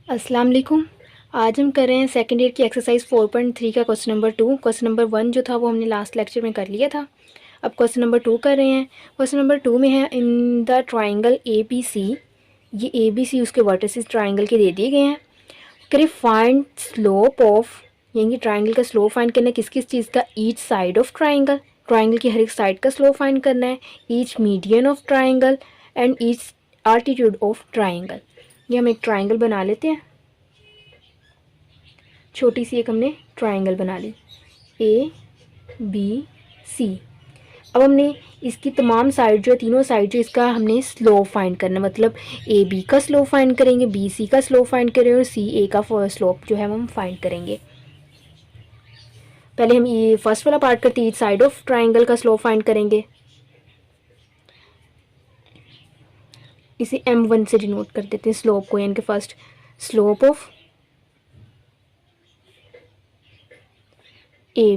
अस्सलाम वालेकुम। आज हम कर रहे हैं सेकंड ईयर की एक्सरसाइज 4.3 का क्वेश्चन नंबर 2। क्वेश्चन नंबर 1 जो था वो हमने लास्ट लेक्चर में कर लिया था। अब क्वेश्चन नंबर 2 कर रहे हैं। क्वेश्चन नंबर 2 में है in the triangle A B C, ये ए बी सी उसके वर्टिसेस ट्राइंगल के दे दिए गए हैं। करें फाइंड स्लोप ऑफ, यानी ट्राइंगल का स्लोप फाइंड करना है किस किस चीज़ का, each side of triangle, triangle की हर एक साइड का स्लोप फाइंड करना है, each median of triangle and each altitude of triangle. ये हम एक ट्राइंगल बना लेते हैं। छोटी सी एक हमने ट्राइंगल बना ली ए बी सी। अब हमने इसकी तमाम साइड जो है, तीनों साइड जो, इसका हमने स्लोप फाइंड करना है। मतलब ए बी का स्लोप फाइंड करेंगे, बी सी का स्लोप फाइंड करेंगे और सी ए का स्लोप जो है हम फाइंड करेंगे। पहले हम ये फर्स्ट वाला पार्ट करते हैं, ईच साइड ऑफ ट्राइंगल का स्लोप फाइंड करेंगे। इसे M1 से डिनोट कर देते हैं स्लोप को, यानी कि first slope of A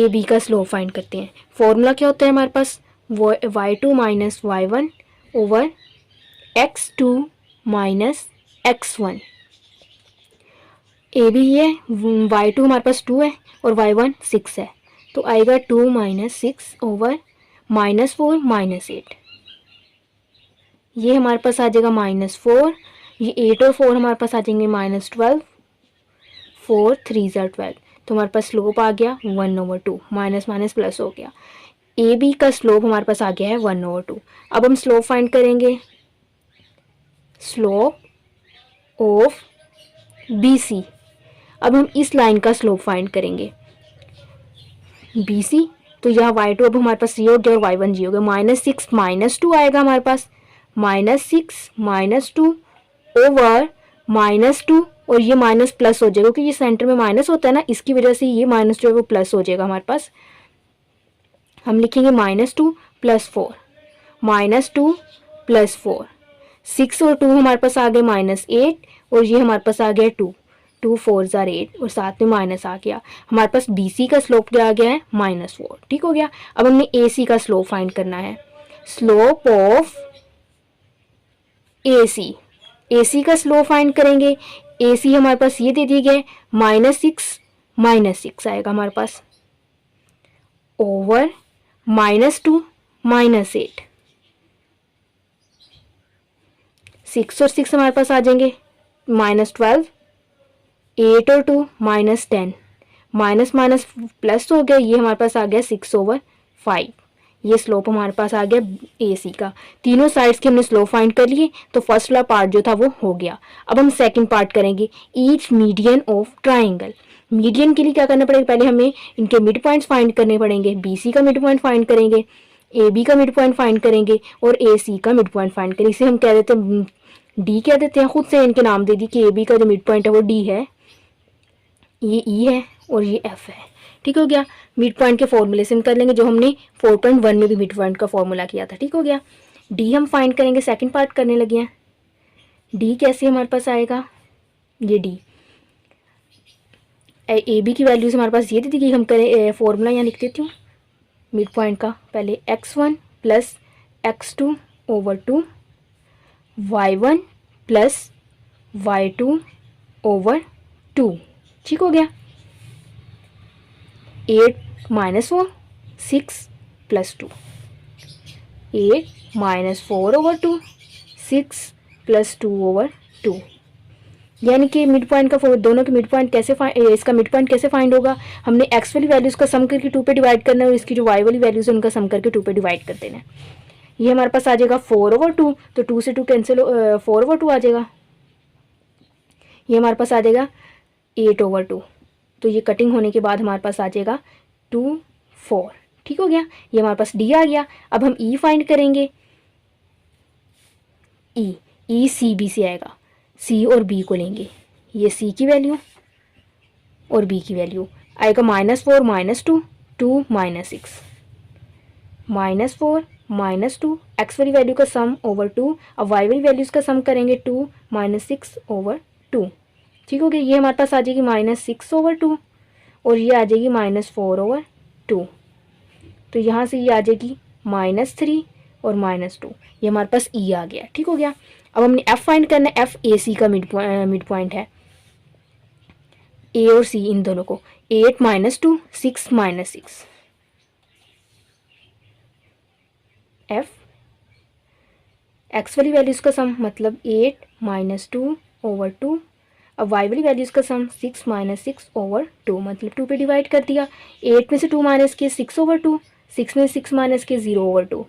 B का स्लोप फाइंड करते हैं। फॉर्मूला क्या होता है हमारे पास, y2 minus y1 over x2 minus x1। A B है, y2 हमारे पास 2 है और y1 6 है, तो आएगा 2 माइनस 6 ओवर -4 -8। ये हमारे पास आ जाएगा -4, ये 8 और 4 हमारे पास आ जाएंगे -12, 4 3 ज़ा 12, तो हमारे पास स्लोप आ गया 1/2, माइनस माइनस प्लस हो गया। ए बी का स्लोप हमारे पास आ गया है 1/2। अब हम स्लोप फाइंड करेंगे, स्लोप ऑफ बी सी। अब हम इस लाइन का स्लोप फाइंड करेंगे बी सी, तो यहाँ y2 अब हमारे पास ये हो गया और y1 जी हो गया। -6 -2 आएगा हमारे पास, -6 -2 ओवर -2, और ये माइनस प्लस हो जाएगा क्योंकि ये सेंटर में माइनस होता है ना, इसकी वजह से ये माइनस जो है वो प्लस हो जाएगा हमारे पास। हम लिखेंगे -2 + 4, -2 + 4, 6 और 2 हमारे पास आ गए -8, और ये हमारे पास आ गया 2, 2 4 ज़ा 8 और साथ में माइनस आ गया। हमारे पास बी सी का स्लोप क्या आ गया है -4। ठीक हो गया। अब हमने ए सी का स्लोप फाइंड करना है, स्लोप ऑफ ए सी का स्लोप फाइंड करेंगे। ए सी हमारे पास ये दे दिए गए, -6 -6 आएगा हमारे पास ओवर -2 -8, 6 और 6 हमारे पास आ जाएंगे -12, 8 और 2 -10, माइनस माइनस प्लस हो गया, ये हमारे पास आ गया 6/5। ये स्लोप हमारे पास आ गया ए सी का। तीनों साइड्स के हमने स्लोप फाइंड कर लिए, तो फर्स्ट वाला पार्ट जो था वो हो गया। अब हम सेकंड पार्ट करेंगे, each median of triangle. Median के लिए क्या करना पड़ेगा, पहले हमें इनके मिड पॉइंट्स फाइंड करने पड़ेंगे। बी सी का मिड पॉइंट फाइंड करेंगे, ए बी का मिड पॉइंट फाइंड करेंगे और ए सी का मिड पॉइंट फाइंड करेंगे। इसे हम कह देते हैं डी, कह देते हैं, खुद से इनके नाम दे दी कि ए बी का जो मिड पॉइंट है वो डी है, ये ई है और ये एफ है। ठीक हो गया। मिड पॉइंट के फॉर्मूले से हम कर लेंगे जो हमने 4.1 में भी मिड पॉइंट का फॉर्मूला किया था। ठीक हो गया। डी हम फाइंड करेंगे, सेकंड पार्ट करने लगे हैं। डी कैसे हमारे पास आएगा, ये डी ए बी की वैल्यूज हमारे पास ये दी थी, हम करें फॉर्मूला यहाँ लिख देती हूँ मिड पॉइंट का। पहले x1 + x2 / 2, y1 + y2 / 2। ठीक हो गया। 8 - 4 6 + 2, 8 - 4/2 6 + 2/2। यानी कि मिड पॉइंट का दोनों के मिड पॉइंट कैसे इसका मिड पॉइंट कैसे फाइंड होगा, हमने x वाली वैल्यूज का सम करके 2 पे डिवाइड करना है और इसकी जो y वाली वैल्यूज है उनका सम करके 2 पे डिवाइड कर देना है। ये हमारे पास आ जाएगा 4/2, तो 2 से 2 कैंसिल, 4/2 आ जाएगा। ये हमारे पास आ जाएगा 8/2, तो ये कटिंग होने के बाद हमारे पास आ जाएगा 2 4। ठीक हो गया। ये हमारे पास डी आ गया। अब हम ई फाइंड करेंगे, ई सी बी से आएगा। सी और बी को लेंगे, ये सी की वैल्यू और बी की वैल्यू आएगा -4 -2 2 -6, -4 -2 एक्स वाली वैल्यू का सम ओवर 2। अब वाई वाली वैल्यूज़ का सम करेंगे 2 -6/2। ठीक हो गया। ये हमारे पास आ जाएगी -6/2 और ये आ जाएगी -4/2। तो यहाँ से ये आ जाएगी -3 और -2, ये हमारे पास ई आ गया। ठीक हो गया। अब हमने एफ फाइंड करना है। एफ ए सी का मिड पॉइंट है, ए और सी इन दोनों को। 8 - 2 6 - 6, एफ एक्स वाली वैल्यूज़ का सम मतलब 8 - 2/2। अब वाई वाली वैल्यूज़ का सम 6 - 6/2 मतलब 2 पे डिवाइड कर दिया। 8 में से 2 माइनस किए 6/2, 6 में से 6 माइनस किए 0/2।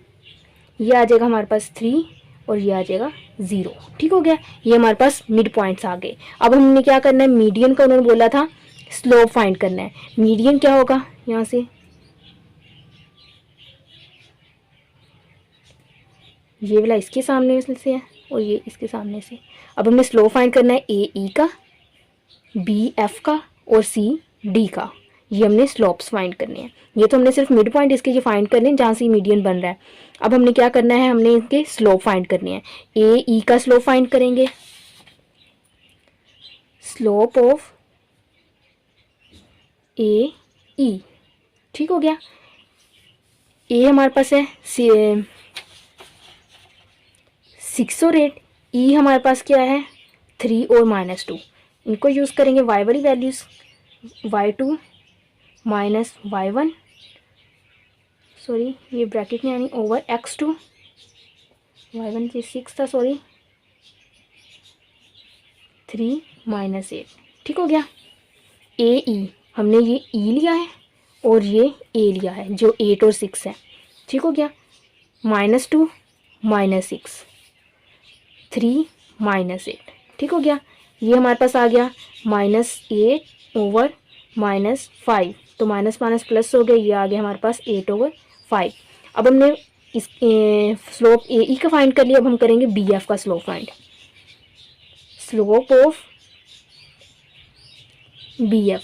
ये आ जाएगा हमारे पास 3 और ये आ जाएगा 0। ठीक हो गया। ये हमारे पास मिड पॉइंट्स आ गए। अब हमने क्या करना है, मीडियन का उन्होंने बोला था स्लोप फाइंड करना है। मीडियन क्या होगा, यहाँ से ये वाला इसके सामने से है और ये इसके सामने से। अब हमें स्लोप फाइंड करना है ए ई का, बी एफ का और सी डी का। ये हमने स्लोप्स फाइंड करने हैं। ये तो हमने सिर्फ मिड पॉइंट इसके ये फाइंड करने हैं जहाँ से मीडियन बन रहा है। अब हमने क्या करना है, हमने इनके स्लोप फाइंड करने हैं। ए ई का स्लोप फाइंड करेंगे, स्लोप ऑफ ए ई। ठीक हो गया। ए हमारे पास है 6 और 8, ई हमारे पास क्या है 3 और -2। इनको यूज़ करेंगे वाई वाली values, y2 minus y1, sorry ये ब्रैकेट में आनी, ओवर x2, y1 की 6 था सॉरी, 3 - 8। ठीक हो गया। ए ई हमने ये ई लिया है और ये ए लिया है जो 8 और 6 है। ठीक हो गया। -2 - 6, 3 - 8। ठीक हो गया। ये हमारे पास आ गया -8 ओवर -5, तो माइनस माइनस प्लस हो गया, ये आ गया हमारे पास 8/5। अब हमने इस स्लोप ए ई का फाइंड कर लिया। अब हम करेंगे बी एफ का slope find. Slope of B F.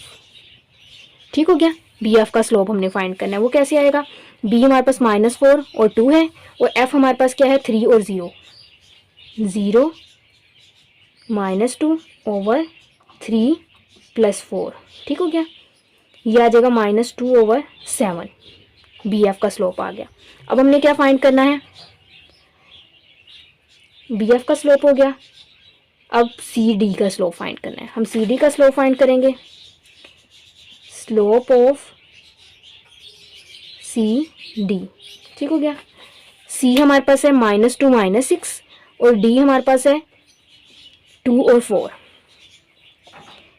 ठीक हो गया। बी एफ का स्लोप हमने फाइंड करना है। वो कैसे आएगा, बी हमारे पास -4 और 2 है और एफ हमारे पास क्या है 3 और 0, 0 -2/3 + 4। ठीक हो गया। ये आ जाएगा -2/7। बी एफ का स्लोप आ गया। अब हमने क्या फाइंड करना है, बी एफ का स्लोप हो गया। अब सी डी का स्लोप फाइंड करना है। हम सी डी का स्लोप फाइंड करेंगे, स्लोप ऑफ सी डी। ठीक हो गया। सी हमारे पास है -2 - 6 और डी हमारे पास है 2 और 4।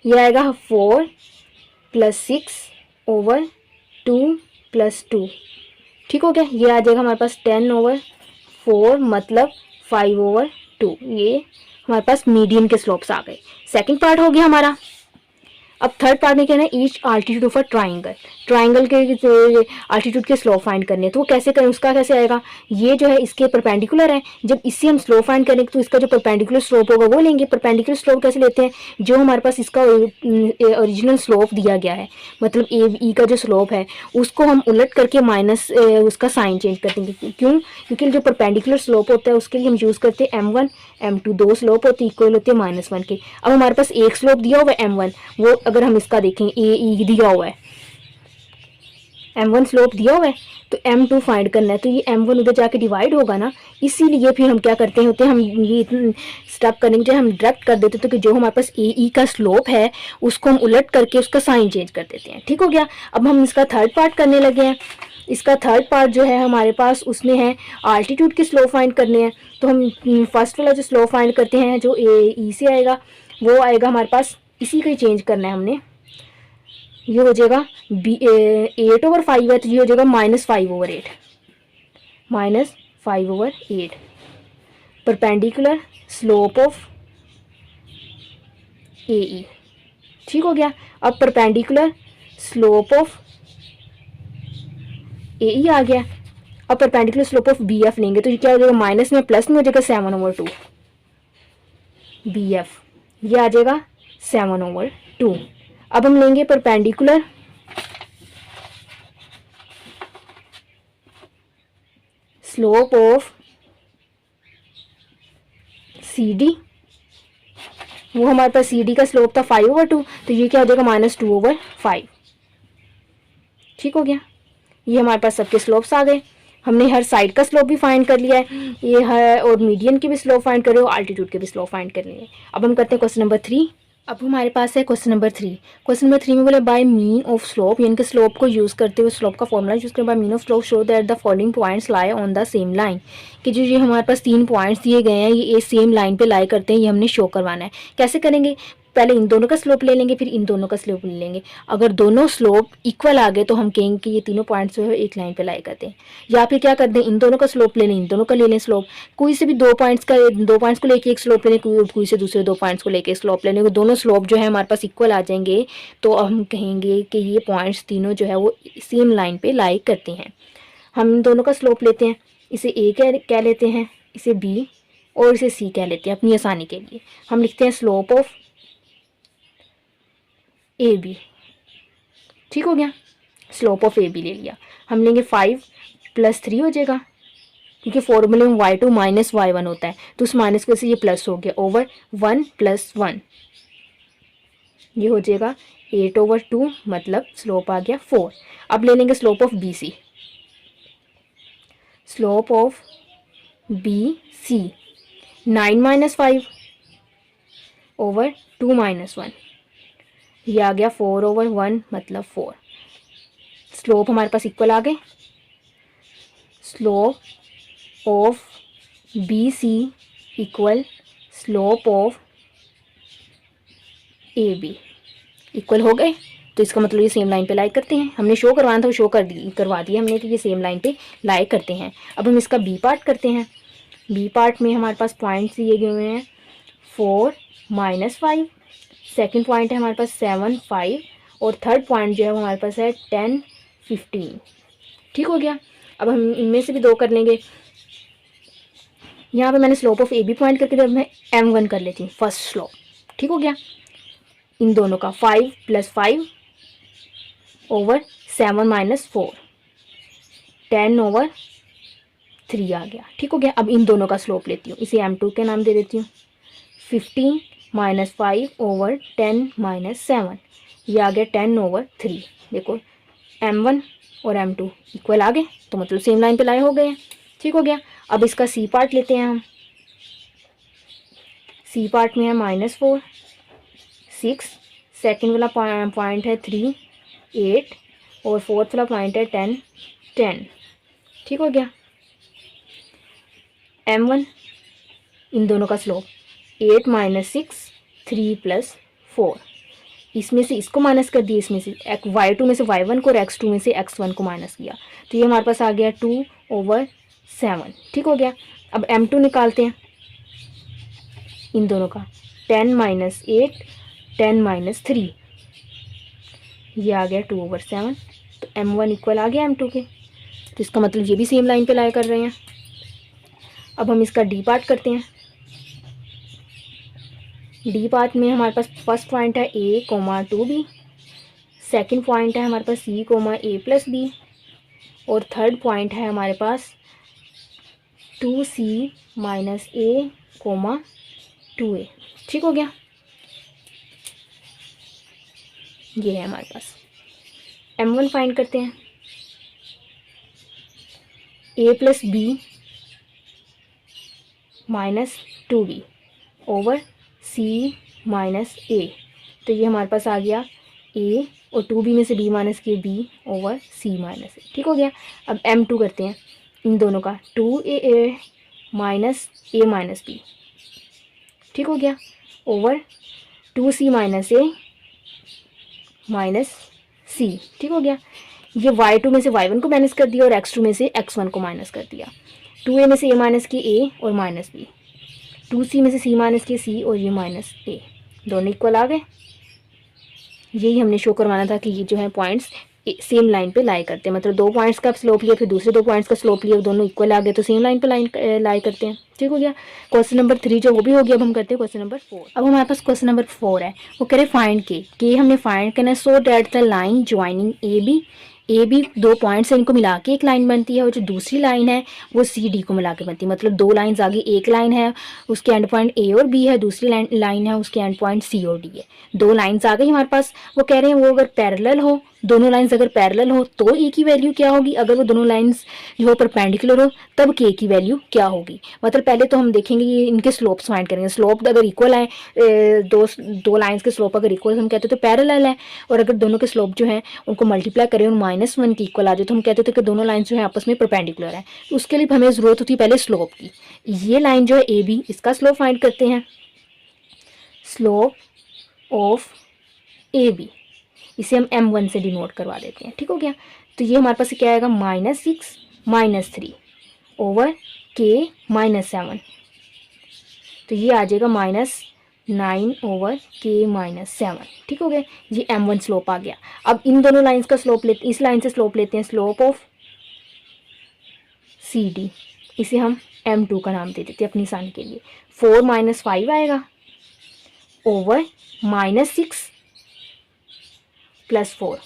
ये आएगा 4 + 6/2 + 2। ठीक हो गया। ये आ जाएगा हमारे पास 10/4 मतलब 5/2। ये हमारे पास मीडियन के स्लोप्स आ गए। सेकंड पार्ट हो गया हमारा। अब थर्ड पार्ट में क्या है, each altitude of a triangle. Triangle के आल्टीट्यूड के स्लोप फाइंड करने, तो वो कैसे करें, उसका कैसे आएगा, ये जो है इसके परपेंडिकुलर है। जब इससे हम स्लोप फाइंड करेंगे तो इसका जो परपेंडिकुलर स्लोप होगा वो लेंगे। परपेंडिकुलर स्लोप कैसे लेते हैं, जो हमारे पास इसका ओरिजिनल स्लोप दिया गया है, मतलब ए ई का जो स्लोप है उसको हम उलट करके माइनस उसका साइन चेंज कर देंगे। क्यों, क्योंकि जो परपेंडिकुलर स्लोप होता है उसके लिए हम यूज़ करते हैं m1 m2, दो स्लोप होते इक्वल होते हैं -1 के। अब हमारे पास एक स्लोप दिया हुआ है m1, वो अगर हम इसका देखें ए ई दिया हुआ है, m1 स्लोप दिया हुआ है तो m2 फाइंड करना है, तो ये m1 उधर जाके डिवाइड होगा ना, इसीलिए फिर हम क्या करते होते हैं, हम ये स्टेप करेंगे हम डायरेक्ट कर देते तो कि जो हमारे पास ए ई का स्लोप है उसको हम उलट करके उसका साइन चेंज कर देते हैं। ठीक हो गया। अब हम इसका थर्ड पार्ट करने लगे हैं। इसका थर्ड पार्ट जो है हमारे पास उसमें है आल्टीट्यूड के स्लोप फाइंड करने हैं। तो हम फर्स्ट वाला जो स्लोप फाइंड करते हैं जो ए ई से आएगा वो आएगा हमारे पास, इसी का ही चेंज करना है हमने। ये हो जाएगा 8/5 है तो ये हो जाएगा -5/8, -5/8 perpendicular slope of A E. ठीक हो गया। अब perpendicular slope of A E आ गया। अब perpendicular slope of B F लेंगे तो ये क्या हो जाएगा, माइनस में प्लस में हो जाएगा 7/2 बी एफ, ये आ जाएगा 7/2। अब हम लेंगे perpendicular slope of C D. वो हमारे पास सी डी का स्लोप था 5/2 तो ये क्या हो जाएगा -2/5। ठीक हो गया। ये हमारे पास सबके स्लोप्स आ गए। हमने हर साइड का स्लोप भी फाइंड कर लिया है, ये है, और मीडियन की भी स्लोप फाइंड कर रहे हो, आल्टीट्यूड के भी स्लोप फाइंड कर लिए। अब हम करते हैं क्वेश्चन नंबर 3। अब हमारे पास है क्वेश्चन नंबर 3। क्वेश्चन नंबर 3 में बोले बाय मीन ऑफ स्लोप, यानी कि स्लोप को यूज़ करते हुए, स्लोप का फॉर्मूला यूज़ करते by mean of slope show that the following points lie on the same line, कि जो ये हमारे पास 3 पॉइंट्स दिए गए हैं ये सेम लाइन पे लाई करते हैं, ये हमने शो करवाना है। कैसे करेंगे, पहले इन दोनों का स्लोप ले लेंगे, फिर इन दोनों का स्लोप ले लेंगे। अगर दोनों स्लोप इक्वल आ गए तो हम कहेंगे कि ये तीनों पॉइंट्स जो है एक लाइन पे लाई करते हैं। या फिर क्या करते हैं, इन दोनों का स्लोप ले लें, इन दोनों का ले लें स्लोप, कोई से भी दो पॉइंट्स को लेके एक स्लोप ले लें, कोई से दूसरे 2 पॉइंट्स को लेके स्लोप ले लें। दोनों स्लोप जो है हमारे पास इक्वल आ जाएंगे तो हम कहेंगे कि ये पॉइंट्स तीनों जो है वो सेम लाइन पे लाई करते हैं। हम इन दोनों का स्लोप लेते हैं, इसे ए कह लेते हैं, इसे बी और इसे सी कह लेते हैं अपनी आसानी के लिए। हम लिखते हैं स्लोप ऑफ ए बी, ठीक हो गया, स्लोप ऑफ ए बी ले लिया। हम लेंगे 5 + 3 हो जाएगा, क्योंकि फॉर्मूले में y2 - y1 होता है, तो उस माइनस की वजह से ये प्लस हो गया, ओवर 1 + 1 ये हो जाएगा 8/2, मतलब स्लोप आ गया 4। अब ले लेंगे slope of B C, slope of B C 9 - 5 over 2 - 1 ये आ गया 4/1, मतलब 4। स्लोप हमारे पास इक्वल आ गए। Slope of B C equal slope of A B equal हो गए, तो इसका मतलब ये सेम लाइन पे लाई करते हैं। हमने शो करवाना था, वो शो करवा दिया हमने कि ये सेम लाइन पे लाई करते हैं। अब हम इसका बी पार्ट करते हैं। बी पार्ट में हमारे पास पॉइंट्स दिए गए हुए हैं 4 - 5, सेकंड पॉइंट है हमारे पास 7 5 और थर्ड पॉइंट जो है वो हमारे पास है 10 15, ठीक हो गया। अब हम इनमें से भी 2 कर लेंगे। यहाँ पे मैंने slope of A B point करके अब मैं m1 कर लेती हूँ, फर्स्ट स्लोप, ठीक हो गया। इन दोनों का 5 + 5 ओवर 7 - 4 10/3 आ गया, ठीक हो गया। अब इन दोनों का स्लोप लेती हूँ, इसे m2 के नाम दे देती हूँ। 15 - 5 ओवर 10 - 7 ये आ गया 10/3। देखो m1 और m2 इक्वल आ गए, तो मतलब सेम लाइन पे लाए हो गए हैं, ठीक हो गया। अब इसका सी पार्ट लेते हैं हम। सी पार्ट में है -4 6, सेकेंड वाला पॉइंट है 3 8 और फोर्थ वाला पॉइंट है 10 10, ठीक हो गया। m1 इन दोनों का स्लोप 8 - 6 3 + 4, इसमें से इसको माइनस कर दिया, इसमें से y2 में से y1 को और x2 में से x1 को माइनस किया, तो ये हमारे पास आ गया 2/7, ठीक हो गया। अब m2 निकालते हैं इन दोनों का, 10 - 8 10 - 3 ये आ गया 2/7, तो m1 इक्वल आ गया m2 के, तो इसका मतलब ये भी सेम लाइन पे लाई कर रहे हैं। अब हम इसका डी पार्ट करते हैं। डी पार्ट में हमारे पास फर्स्ट पॉइंट है a, 2b, सेकंड पॉइंट है हमारे पास c, a + b और थर्ड पॉइंट है हमारे पास 2c - a, 2a, ठीक हो गया। ये है हमारे पास। m1 फाइंड करते हैं, a + b - 2b over c - a, तो ये हमारे पास आ गया a और 2b में से b माइनस किए b ओवर c - a, ठीक हो गया। अब m2 करते हैं इन दोनों का, 2a minus a minus b, ठीक हो गया, over 2c - a minus c, ठीक हो गया। ये y2 में से y1 को माइनस कर दिया और x2 में से x1 को माइनस कर दिया। 2a में से a माइनस की a और माइनस b, 2c में से c माइनस की c और ये माइनस a, दोनों इक्वल आ गए। यही हमने शो करवाना था कि ये जो है पॉइंट्स सेम लाइन पे लाई करते हैं, मतलब 2 पॉइंट्स का स्लोप लिया फिर दूसरे 2 पॉइंट्स का स्लोप लिया, दोनों इक्वल आ गए तो सेम लाइन पे लाई करते हैं, ठीक हो गया। क्वेश्चन नंबर 3 जो वो भी हो गया। अब हम करते हैं क्वेश्चन नंबर 4। अब हमारे पास क्वेश्चन नंबर 4 है, वो कह रहे फाइंड के हमने फाइंड करना है so that the line joining A B 2 points है, इनको मिला के एक लाइन बनती है और जो दूसरी लाइन है वो सी डी को मिला के बनती है, मतलब 2 लाइन्स आगे, एक लाइन है उसके एंड पॉइंट ए और बी है, दूसरी लाइन है उसके एंड पॉइंट सी और डी है। 2 लाइन्स आ गई हमारे पास। वो कह रहे हैं वो अगर पैरेलल हो दोनों लाइंस अगर पैरेलल हो तो ए की वैल्यू क्या होगी, अगर वो दोनों लाइंस जो परपेंडिकुलर हो तब के की वैल्यू क्या होगी। मतलब पहले तो हम देखेंगे ये इनके स्लोप्स फाइंड करेंगे। स्लोप अगर इक्वल है, दो लाइंस के स्लोप अगर इक्वल हम कहते तो पैरेलल है, और अगर दोनों के स्लोप जो है उनको मल्टीप्लाई करें और -1 की इक्वल आ जाए तो हम कहते थे कि दोनों लाइंस जो है आपस में परपेंडिकुलर है। उसके लिए हमें ज़रूरत होती है पहले स्लोप की। ये लाइन जो है ए बी, इसका स्लोप फाइंड करते हैं। स्लोप ऑफ ए बी, इसे हम m1 से डिनोट करवा देते हैं। ठीक हो गया। तो ये हमारे पास क्या आएगा, -6 -3 ओवर k -7, तो ये आ जाएगा -9 ओवर k -7। ठीक हो गया, ये m1 स्लोप आ गया। अब इन दोनों लाइंस का स्लोप लेते, इस लाइन से स्लोप लेते हैं, स्लोप ऑफ सी डी, इसे हम m2 का नाम दे देते हैं अपनी आसानी के लिए। 4 - 5 आएगा ओवर -6 + 4।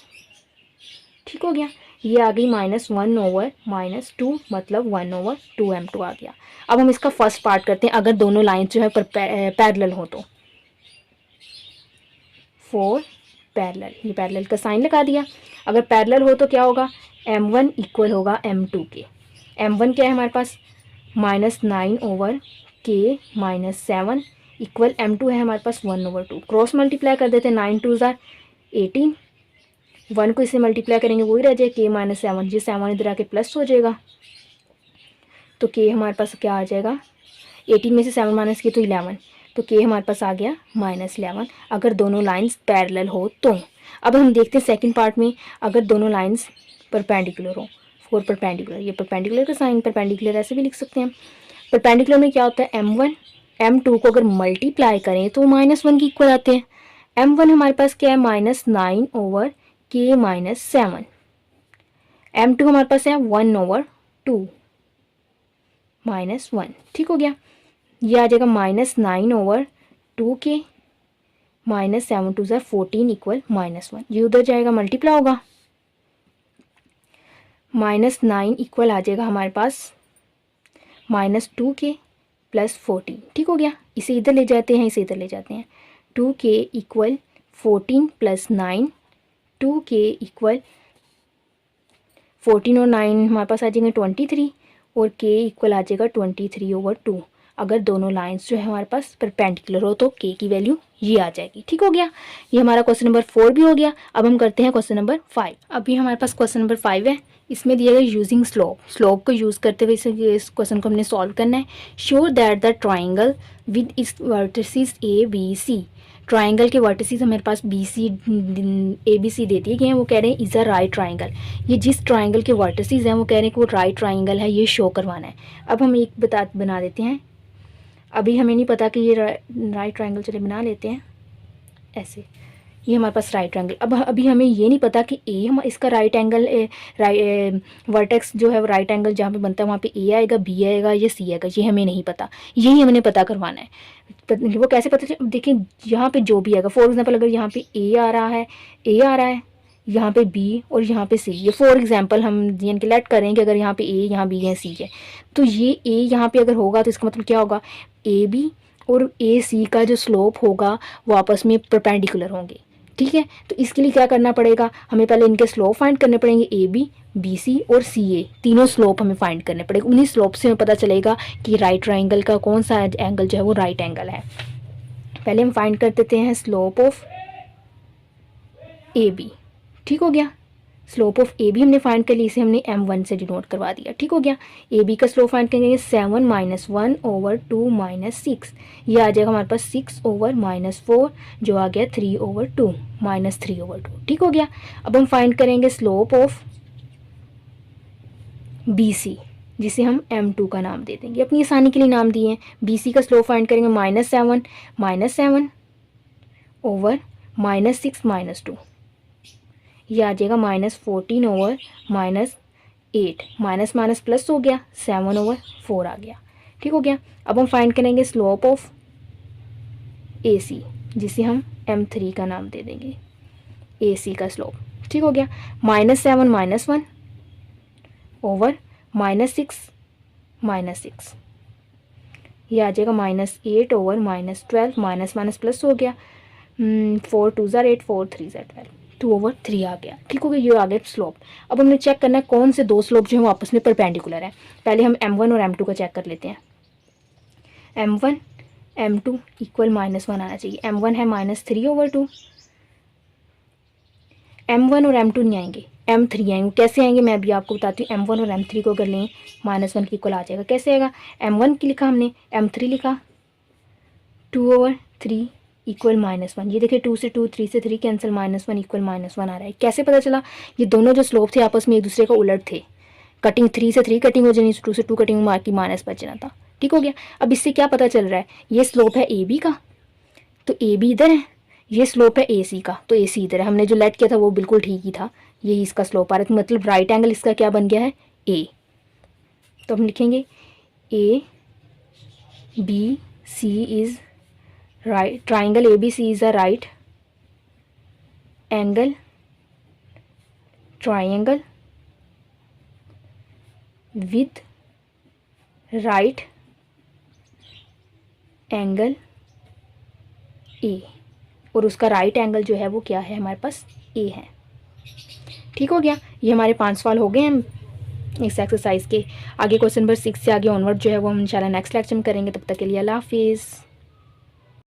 ठीक हो गया, ये आ गई -1 ओवर -2, मतलब 1/2 m2 आ गया। अब हम इसका फर्स्ट पार्ट करते हैं, अगर दोनों लाइन जो है पैरेलल हो तो। 4 पैरेलल, ये पैरेलल का साइन लगा दिया। अगर पैरेलल हो तो क्या होगा, m1 इक्वल होगा m2 के। m1 क्या है हमारे पास, -9 ओवर k -7 इक्वल m2 है हमारे पास 1/2। क्रॉस मल्टीप्लाई कर देते हैं, 9 × 2 = 18, 1 को इससे मल्टीप्लाई करेंगे वही रह जाए k -7, ये 7 इधर आके प्लस हो जाएगा, तो k हमारे पास क्या आ जाएगा, 18 में से 7 माइनस किए तो 11, तो k हमारे पास आ गया -11, अगर दोनों लाइंस पैरेलल हो तो। अब हम देखते हैं सेकंड पार्ट में, अगर दोनों लाइंस परपेंडिकुलर हो। 4 परपेंडिकुलर, ये परपेंडिकुलर का साइन, परपेंडिकुलर ऐसे भी लिख सकते हैं। परपेंडिकुलर में क्या होता है, m1 m2 को अगर मल्टीप्लाई करें तो -1 की इक्वल आते हैं। m1 हमारे पास क्या है, -9 ओवर k -7, m2 हमारे पास है 1/2 -1। ठीक हो गया, ये आ जाएगा -9 ओवर 2k -7 × 2 = 14 इक्वल -1, ये उधर जाएगा मल्टीप्लाई होगा, -9 इक्वल आ जाएगा हमारे पास -2k + 14। ठीक हो गया, इसे इधर ले जाते हैं, इसे इधर ले जाते हैं, 2k इक्वल 14 + 9, 2k इक्वल 14 और 9 हमारे पास आ जाएंगे 23, और k इक्वल आ जाएगा 23/2। अगर दोनों लाइंस जो है हमारे पास परपेंडिकुलर हो तो k की वैल्यू ये आ जाएगी। ठीक हो गया, ये हमारा क्वेश्चन नंबर 4 भी हो गया। अब हम करते हैं क्वेश्चन नंबर 5। अभी हमारे पास क्वेश्चन नंबर 5 है, इसमें दिया गया यूजिंग स्लोप को यूज़ करते हुए इस क्वेश्चन को हमने सॉल्व करना है। Show that the triangle with its vertices A B C, triangle के वर्टिसेस हमारे पास ए बी सी देती है कि वो कह रहे हैं इज़ अ राइट ट्राइंगल। ये जिस ट्राइंगल के वर्टिसेस हैं वो कह रहे हैं कि वो राइट ट्राइंगल है, ये शो करवाना है। अब हम एक बना देते हैं, अभी हमें नहीं पता कि ये राइट ट्राइंगल, चले बना लेते हैं ऐसे। ये हमारे पास राइट ट्रायंगल। अब अभी हमें ये नहीं पता कि ए हम इसका राइट एंगल वर्टेक्स जो है राइट एंगल जहाँ पे बनता है वहाँ पे ए आएगा, बी आएगा या सी आएगा, ये हमें नहीं पता, यही हमने पता करवाना है। वो कैसे पता चले, देखिए यहाँ पे जो भी आएगा, फॉर एग्जांपल अगर यहाँ पे ए आ रहा है, यहाँ पे बी और यहाँ पे सी, ये फॉर एग्जांपल हम यानी लेट करेंगे, अगर यहाँ पे ए, यहाँ बी है, सी है, तो ये ए यहाँ पे अगर होगा तो इसका मतलब क्या होगा, ए बी और ए सी का जो स्लोप होगा वो आपस में परपेंडिकुलर होंगे। ठीक है, तो इसके लिए क्या करना पड़ेगा, हमें पहले इनके स्लोप फाइंड करने पड़ेंगे, ए बी, बी सी और सी ए, तीनों स्लोप हमें फाइंड करने पड़ेंगे। उन्हीं स्लोप से हमें पता चलेगा कि राइट ट्राइंगल का कौन सा एंगल जो है वो राइट एंगल है। पहले हम फाइंड कर देते हैं स्लोप ऑफ ए बी। ठीक हो गया, स्लोप ऑफ ए बी हमने फाइंड कर ली, इसे हमने m1 से डिनोट करवा दिया। ठीक हो गया, ए बी का स्लोप फाइंड करेंगे 7 - 1 ओवर 2 - 6, ये आ जाएगा हमारे पास 6 ओवर -4 जो आ गया 3/2 -3/2। ठीक हो गया, अब हम फाइंड करेंगे स्लोप ऑफ बी सी, जिसे हम m2 का नाम दे देंगे, अपनी आसानी के लिए नाम दिए हैं। बी सी का स्लोप फाइंड करेंगे -7 ओवर -6 -2, ये आ जाएगा -14 ओवर -8, माइनस माइनस प्लस हो गया, 7/4 आ गया। ठीक हो गया, अब हम फाइंड करेंगे स्लोप ऑफ ए सी, जिसे हम m3 का नाम दे देंगे, ए सी का स्लोप। ठीक हो गया, -7 -1 ओवर -6 -6, ये आ जाएगा -8 ओवर -12, माइनस माइनस प्लस हो गया, 4 2 = 8, 4 3 = 12। 2/3 आ गया। ठीक हो गया, ये आ गया स्लोप। अब हमने चेक करना है कौन से दो स्लोप जो है वो आपस में परपेंडिकुलर है। पहले हम m1 और m2 का चेक कर लेते हैं। m1 m2 इक्वल -1 आना चाहिए। m1 है -3/2, m1 और m2 नहीं आएंगे, m3 आएंगे। कैसे आएंगे मैं अभी आपको बताती हूँ। m1 और m3 को अगर लें -1 के इक्वल आ जाएगा। कैसे आएगा, m1 की लिखा हमने, m3 लिखा, 2/3 इक्वल -1। ये देखिए 2 से 2, 3 से 3 कैंसिल, -1 इक्वल -1 आ रहा है। कैसे पता चला, ये दोनों जो स्लोप थे आपस में एक दूसरे का उलट थे। कटिंग 3 से 3 कटिंग हो जानी, 2 से 2 कटिंग मार की माइनस बचना था। ठीक हो गया। अब इससे क्या पता चल रहा है, ये स्लोप है ए बी का, तो ए बी इधर है। ये स्लोप है ए सी का, तो ए सी इधर है। हमने जो लेट किया था वो बिल्कुल ठीक ही था, यही इसका स्लोप आ रहा है। मतलब राइट एंगल इसका क्या बन गया है, ए। तो हम लिखेंगे A B C is right, triangle A B C is a right angle triangle with right angle A, और उसका राइट एंगल जो है वो क्या है हमारे पास, ए है। ठीक हो गया, ये हमारे 5 सवाल हो गए हैं इस एक्सरसाइज के। आगे क्वेश्चन नंबर 6 से आगे ऑनवर्ड जो है वो हम इंशाल्लाह नेक्स्ट लेक्चर में करेंगे। तब तक के लिए अल्लाह हाफिज़।